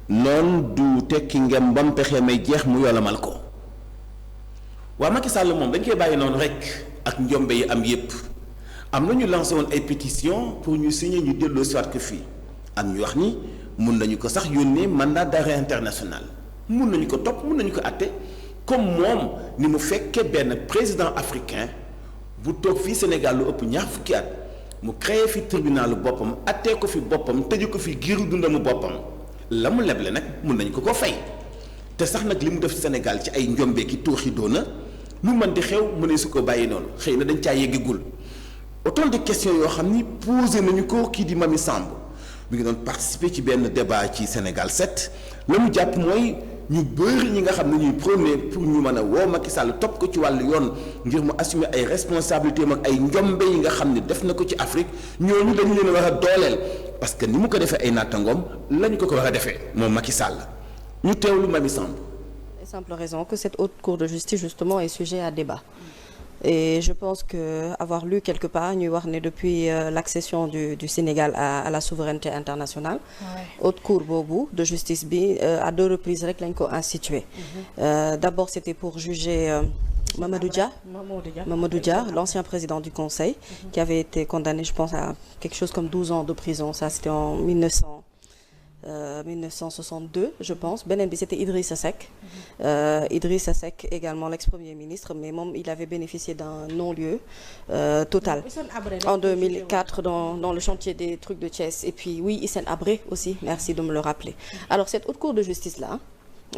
noonu du tekki ngem bam pexe may jeex mu yolamal ko waa Macky Sall moom dañ koy bàyyi noonu rek ak njombe yi am yépp am na ñu lancé woon ay pétition pour ñu signer ñu delloo siwaat ko fii am ñu wax ni mun nañu ko sax yónnee mandat d'arrêt international mun nañu ko topp mun nañu ko àtte comme moom ni mu fekkee benn président africain bu toog fii Sénégal lu ëpp ñaar fukki at mu créé fi tribunalu boppam attee ko fi boppam tëju ko fi giiru dundamu boppam la mu leble nag mun nañu ko fay te sax nag li mu def Sénégal ci ay njombe ki tooxi doona lu mën di xew mënee su ko bàyyi noonu xëy na dañ caa yeggagul autant de questions yoo xam ni posé nañu ko kii di Mamy Samb mi ngi doon participer ci benn débat ci Sénégal 7 la mu jàpp mooy ñu bëri ñi nga xam ne ñuy prôné pour ñu mën a woo Macky Sall topp ko ci wàllu yoon ngir mu assumer ay responsabilités ak ay njombe yi nga xam ne def na ko ci Afrique ñooñu dañu leen war a dooleel parce que ni mu ko defee ay nattangoom lañu ko war a defee moom Macky Sall ñu teewlu Mamy Samb. Simple raison que cette haute cour de justice justement est sujet à débat. Et je pense que avoir lu quelque part ñuy wax ne depuis l'accession du Sénégal à la souveraineté internationale haute cour boobu de justice bi à 2 reprises rek lañ ko institué. D'abord c'était pour juger Mamadou Dia, l'ancien président du Conseil, qui avait été condamné, je pense, à quelque chose comme 12 ans de prison. Ça c'était en 1962 je pense. Beneen bi c'était Idrissa Seck. Idrissa Seck également l'ex-premier ministre, mais moom il avait bénéficié d'un non-lieu total en 2004 dans le chantier des trucs de Thiès. Et puis oui, Hissène Habré aussi, merci de me le rappeler. Alors cette haute cour de justice là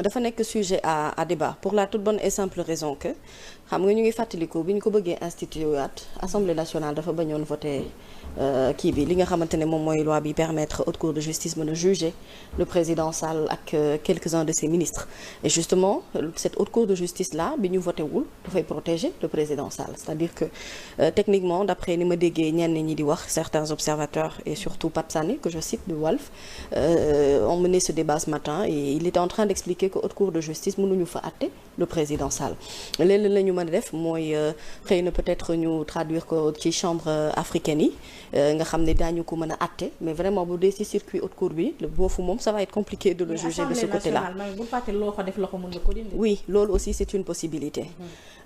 dafa nekk sujet à débat pour la toute bonne et simple raison que xam nga ñu ngi fàttaliku bi ñu ko bëggee institué waat Assemblée nationale dafa bañoon voté kii bi li nga xamante ne moom mooy loi bi permettre haute cour de justice mën a juger le président Sall ak quelques-uns de ses ministres. Et justement cette haute cour de justice là bi ñu voté wul dafay protéger le président Sall, c'est-à-dire que techniquement d'après ni ma déggee ñenn ñi di wax certains observateurs et surtout Pape Sané que je cite de Walf ont mené ce débat ce matin et il était en train d'expliquer que haute cour de justice mënuñu fa àtte le président Sall. léeg-léeg la ñu mën a def mooy xëy na peut-être ñu traduire ko ci chambre africaine yi nga xam ne daañu ko mën a àtte mais vraiment bu dee ci circuit haute cour bi boofu moom ça va être compliqué de le juger de ce côté-là. Oui, loolu aussi c'est une possibilité.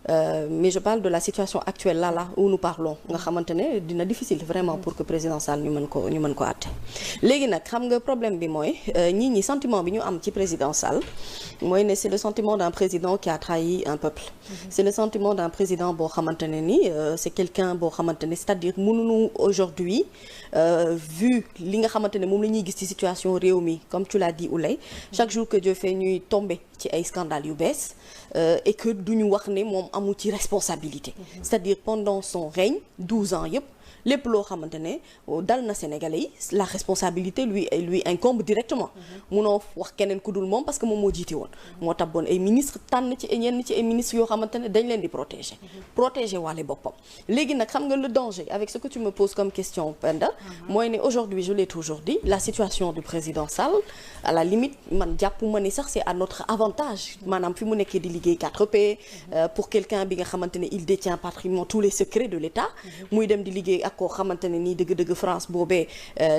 Mais je parle de la situation actuelle là où nous parlons nga xamante ne dina difficile vraiment pour que président Sall ñu mën ko àtte. léegi nag xam nga problème bi mooy ñi sentiment bi ñu am ci président Sall mooy ne c'est le sentiment d'un président qui a trahi un peuple. C'est le sentiment d'un président boo xamante ne ni c'est quelqu'un boo xamante ne c'est-à-dire mënuñu aujourd'hui vu li nga xamante ne moom la ñuy gis ci situation réew mi comme tu l'as dit Oulay chaque jour que Dieu fait ñuy tomber ci ay scandales yu bees et que duñu wax ne moom amu ci responsabilité. C'est-à-dire pendant son règne 12 ans yëpp lépp loo xamante ne dal na Sénégalais yi la responsabilité lui incombe directement. munoo wax keneen ku dul moom parce que moom moo jiite woon. moo tabboon ay ministres tànn ci ñenn ci ay ministres yoo xamante ne dañ leen di protéger wàlle boppam. léegi nag xam nga le danger avec ce que tu me poses comme question Penda mooy ne aujourd'hui je l'ai toujours dit la situation du président Sall à la limite man jàpp ma ni sax c'est à notre avantage maanaam fi mu nekkee di liggéey 4P pour quelqu'un bi nga xamante ne il détient pratiquement tous les secrets de l'État muy dem di liggéey ak koo xamante ne nii dëgg-dëgg France boobee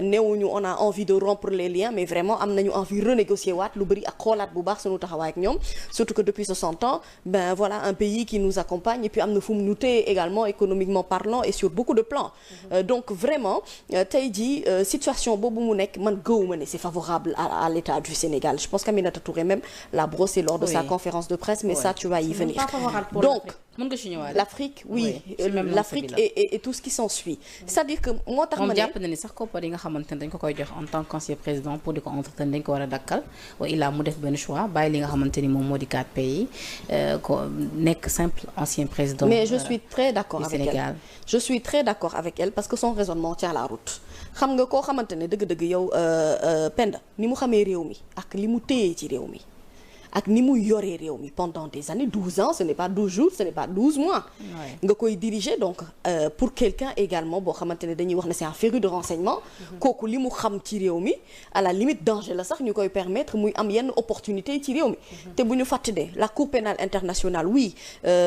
néewuñu on a envie de rompre les liens mais vraiment am nañu envie renégocier waat lu bëri ak xoolaat bu baax sunu taxawaay ak ñoom surtout que depuis 60 ans ben voilà un pays qui nous accompagne et puis am na fu mu ñu téye également économiquement parlant et sur beaucoup de plans donc vraiment tey jii situation boobu mu nekk man gëwuma ne c'est favorable à l'État du Sénégal. Je pense qu'Aminata Touré même l'a brossé lors de sa conférence de presse mais ça tu vas y venir donc l'Afrique l'Afrique et tout ce qui s'ensuit c'est-à-dire que moo tax ma ne jàpp na ni sax koppar yi nga xamante ne dañ ko koy jox en tant qu'ancien président pour di ko entretenir dañ ko war a dakkal wa illaa mu def benn choix bàyyi li nga xamante ni moom moo di 4 pays ko nekk simple ancien président mais je suis très d'accord avec Sénégal. elle je suis très d'accord avec elle parce que son raisonnement tient la route xam nga koo xamante ne dëgg-dëgg yow Penda ni mu xamee réew mi ak li mu téyee ci réew mi ak ni mu yoree réew mi pendant des années 12 ans ce n'est pas 12 jours ce n'est pas 12 mois nga koy diriger donc pour quelqu'un également boo xamante ne dañuy wax ne c'est un féru de renseignement kooku li mu xam ci réew mi à la limite danger la sax ñu koy permettre muy am yenn opportunité ci réew mi te bu ñu fàttali la Cour pénale internationale oui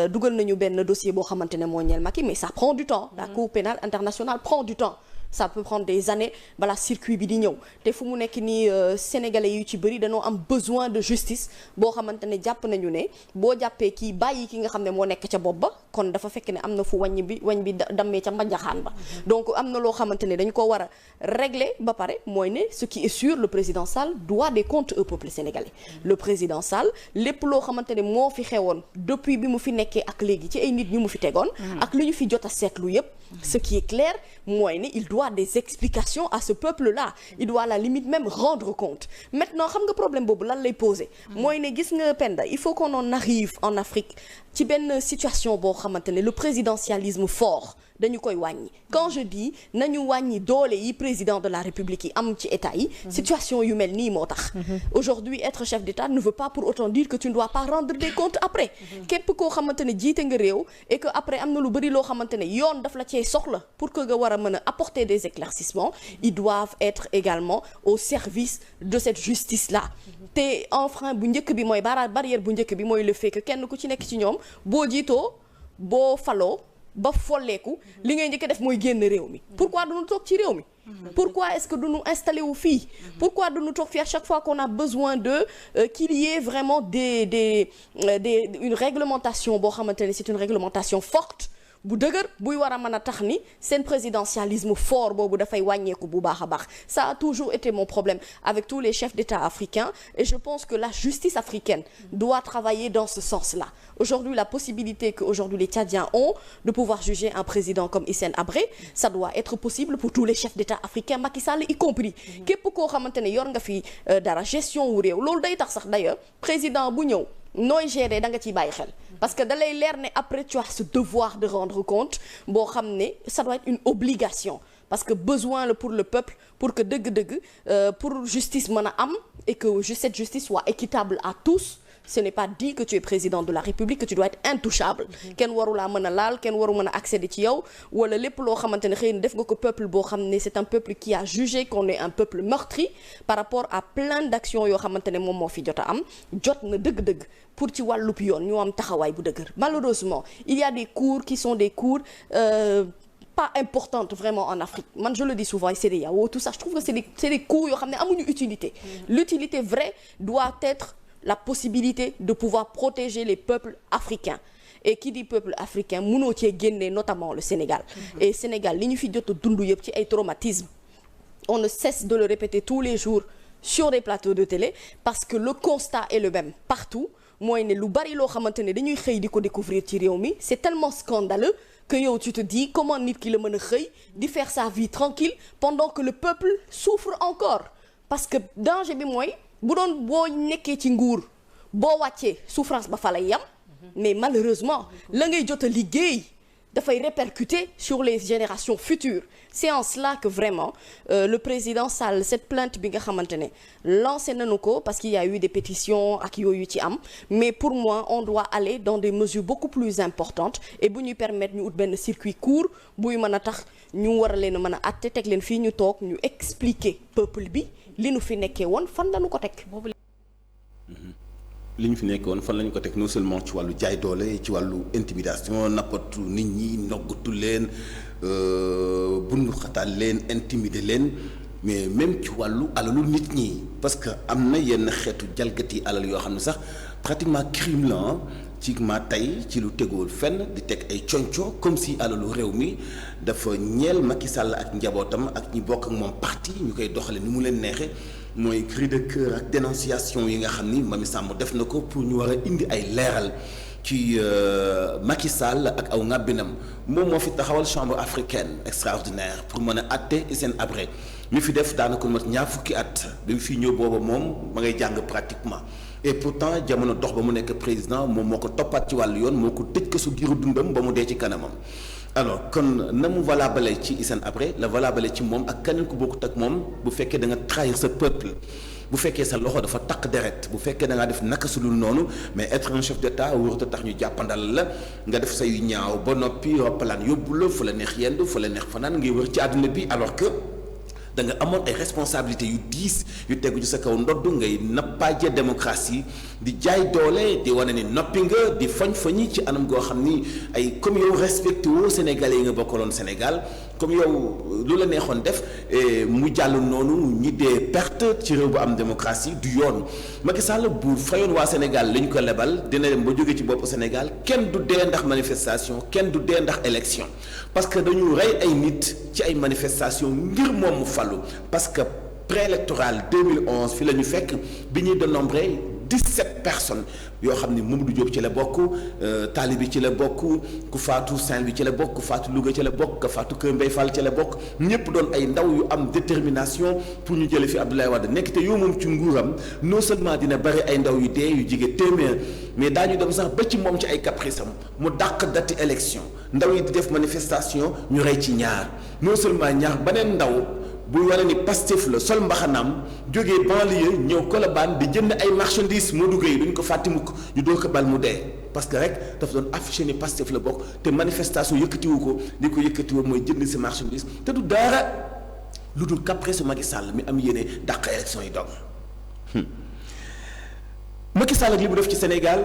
dugal nañu benn dossier boo xamante ne moo ñeel Macky mais ça prend du temps la Cour pénale internationale prend du temps ça peut prendre des années balaa circuit bi di ñëw te fu mu nekk nii sénégalais yu ci bëri dañoo am besoin de justice boo xamante ne jàpp nañu ne boo jàppee kii bàyyi ki nga xam ne moo nekk ca bopp ba kon dafa fekk ne am na fu wañ bi dammee ca mbanjaxaan ba donc am na loo xamante ne dañu ko war a régler ba pare mooy ne ce qui est sûr le président Sall doit des comptes au peuple sénégalais le président Sall lépp loo xamante ne moo fi xewoon depuis bi mu fi nekkee ak léegi ci ay nit ñu mu fi tegoon ak li ñu fi jot a seetlu yépp ce qui est clair mooy ne il doit des explications à ce peuple-là il doit à la limite même rendre compte maintenant xam nga problème boobu lan lay poser mooy ne gis nga Penda il faut qu'on en arrive en Afrique ci benn situation boo xamante ne le présidentialisme fort dañu koy wàññi quand je dis nañu wàññi doole yi président de la République yi am ci état yi situation yu mel nii moo tax aujourd'hui être chef d'état ne veut pas pour autant dire que tu ne dois pas rendre des comptes après képp koo xamante ne jiite nga réew et que après am na lu bëri loo xamante ne yoon daf la cee soxla pour que nga war a mën a apporter des éclaircissements ils doivent être également au service de cette justice là te enfrein bu njëkk bi mooy barrière bu njëkk bi mooy le fait que kenn ku ci nekk ci ñoom boo jiitoo boo faloo ba folleeku li ngay njëkk def mooy génn réew mi pourquoi duñu toog ci réew mi pourquoi est-ce que duñu installé wu fii pourquoi duñu toog fii à chaque fois qu'on a besoin de qu'il y ait vraiment une réglementation boo xamante ne c'est une réglementation forte bu dëgër buy war a mën a tax ni seen présidentialisme fort boobu dafay wàññeeku bu baax a baax ça a toujours été mon problème avec tous les chefs d'État africains et je pense que la justice africaine doit travailler dans ce sens-là aujourd'hui la possibilité que aujourd'hui les Tchadiens ont de pouvoir juger un président comme Hissène Habré ça doit être possible pour tous les chefs d'État africains Macky Sall y compris képp koo xamante ne yor nga fi dara gestion wu réew loolu day tax sax d'ailleurs président bu ñëw nooy gérer da nga ciy bàyyi xel parce que da lay leer ne après tu as ce devoir de rendre compte boo xam ne ça doit être une obligation parce que besoin la pour le peuple pour que dëgg-dëgg pour justice mën a am et que cette justice soit équitable à tous ce n'est pas dit que tu es président de la République que tu dois être intouchable kenn waru laa mën a laal kenn waru mën a accéder ci yow wala lépp loo xamante ne xëy na def nga ko peuple boo xam ne c'est un peuple qui a jugé qu'on est un peuple meurtri par rapport à plein d'actions yoo xamante ne moom moo fi jot a am jot na dëgg-dëgg pour ci wàllub yoon ñu am taxawaay bu dëgër malheureusement il y a des cours qui sont des cours pas importante vraiment en Afrique man je le dis souvent et CEDEAO tout ça je trouve que c'est des cours yoo xam ne amuñu utilité l'utilité vraie doit être la possibilité de pouvoir protéger les peuples africains et qui dit peuple africain mënoo cee génnee notamment le Sénégal et Sénégal li ñu fi jot a dund yëpp ci ay traumatismes on ne cesse de le répéter tous les jours sur des plateaux de télé parce que le constat est le même partout mooy ne lu bari loo xamante ne dañuy xëy di ko découvrir ci réew mi c'est tellement scandaleux que yow tu te dis comment nit ki la mën a xëy di faire sa vie tranquille pendant que le peuple souffre encore parce que danger bi mooy bu doon boo nekkee ci nguur boo wàccee souffrance ba fa lay yam mais malheureusement la ngay jot a liggéey dafay répercuter sur les générations futures c'est en cela que vraiment le président Sall cette plainte bi nga xamante ne lancé nañu ko parce qu'il y a eu des pétitions ak yooyu ci am mais pour moi on doit aller dans des mesures beaucoup plus importantes et bu ñuy permettre ñu ut benn circuit court buy mën a tax ñu war a leen a mën a àtte teg leen fii ñu toog ñu expliquer peuple bi li nu fi nekkee woon fan lañu ko teg li ñu fi nekk woon fan lañu ko teg non seulement ci wàllu jaay doole ci wàllu intimidation nappatu nit ñi noggatu leen bundu xataal leen intimider leen mais même ci wàllu alalu nit ñi parce que am na yenn xeetu jalgati alal yoo xam ne sax pratiquement crime la ci ma tey ci lu teguwul fenn di teg ay conco comme si alalu réew mi dafa ñeel Macky Sall ak njabootam ak ñi bokk ak moom parti ñu koy doxale ni mu leen neexe mooy cri de cœur ak dénonciation yi nga xam ni Mamy Samb def na ko pour ñu war a indi ay leeral ci Macky Sall ak aw ngàbbinam moom moo fi taxawal chambre africaine extraordinaire pour mën a atte Hissène Habré mi fi def daanaka mat ñaar fukki at bi mu fi ñëw booba moom ma ngay jàng pratiquement et pourtant jamono dox ba mu nekk président moom moo ko toppaat ci wàllu yoon moo ko tëj ko su giiru dundam ba mu dee ci kanamam alors kon na mu valable ci Hissène Habré la valable ci moom ak keneen ku bokkut ak moom bu fekkee da nga trahir sa peuple bu fekkee sa loxo dafa taq deret bu fekkee da ngaa def naka su dul noonu mais être un chef d'état warut a tax ñu jàppandal la nga def say ñaaw ba noppi roppalaan yóbbu la fu la neex yendu fu la neex fanaan ngay wër ci àdduna bi alors que da nga amoon ay responsabilités yu diis yu tegu ci sa kaw ndodd ngay nappaaje démocratie di jaay doole di wane ni noppi nga di foñ-foñi ci anam goo xam ni ay comme yow respecté woo sénégalais yi nga bokkaloon Sénégal comme yow lu la neexoon def mu jàll noonu ñi dee perte ci réew bu am démocratie du yoon Macky Sall bu fayoon waa Sénégal lañ ko lebal dina dem ba jóge ci bopp Sénégal kenn du dee ndax manifestation kenn du dee ndax élection parce que dañu rey ay nit ci ay manifestation ngir moom mu fallu parce que préélectoral 2011 fi la ñu fekk bi ñuy dénombré 17 personnes yoo xam ni Mamadou Diop ci la bokk Talibi ci la bokk ku faatu Saint-Louis ci la bokk ku faatu Louga ci la bokk ku faatu Kër Mbaye Fall ci la bokk ñëpp doon ay ndaw yu am détermination pour ñu jële fi Abdoulaye Wade nekk te yow moom ci nguuram non seulement dina bari ay ndaw yu dee yu jige téeméer mais daañu dem sax ba ci moom ci ay caprice am mu dàq dati élection ndaw yi di def manifestation ñu rey ci ñaar non seulement ñaar beneen ndaw bu wane ni Pastef la sol mbaxanaam jógee banlieue ñëw Colobane di jënd ay marchandises moo duggee duñ ko fàtte mukk ñu doo ko bal mu dee parce que rek dafa doon affiché ni Pastef la bokk te manifestation yëkkatiwu ko li ko yëkkatiwoo mooy jënd si marchandise te du dara lu dul caprice Macky Sall mi am yéene dàq élection yi doog Macky Sall ak li mu def ci Sénégal